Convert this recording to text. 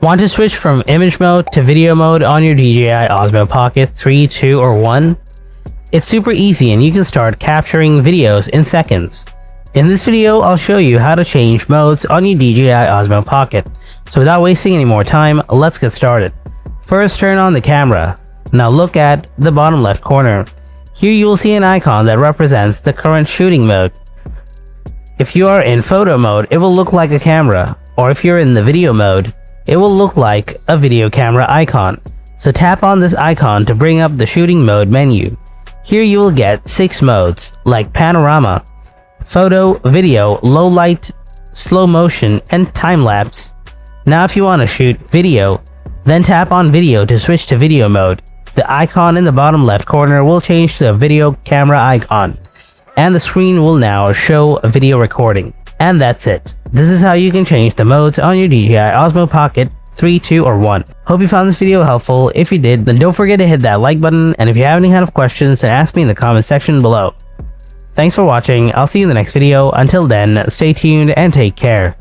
Want to switch from image mode to video mode on your DJI OSMO Pocket 3, 2, or 1? It's super easy and you can start capturing videos in seconds. In this video, I'll show you how to change modes on your DJI OSMO Pocket. So without wasting any more time, let's get started. First, turn on the camera. Now look at the bottom left corner. Here you will see an icon that represents the current shooting mode. If you are in photo mode, it will look like a camera, or if you're in the video mode, it will look like a video camera icon. So tap on this icon to bring up the shooting mode menu. Here you will get 6 modes like panorama, photo, video, low light, slow motion, and time lapse. Now if you want to shoot video, then tap on video to switch to video mode. The icon in the bottom left corner will change to a video camera icon, and the screen will now show a video recording. And that's it. This is how you can change the modes on your DJI OSMO Pocket 3, 2, or 1. Hope you found this video helpful. If you did, then don't forget to hit that like button, and if you have any kind of questions, then ask me in the comment section below. Thanks for watching. I'll see you in the next video. Until then, stay tuned and take care.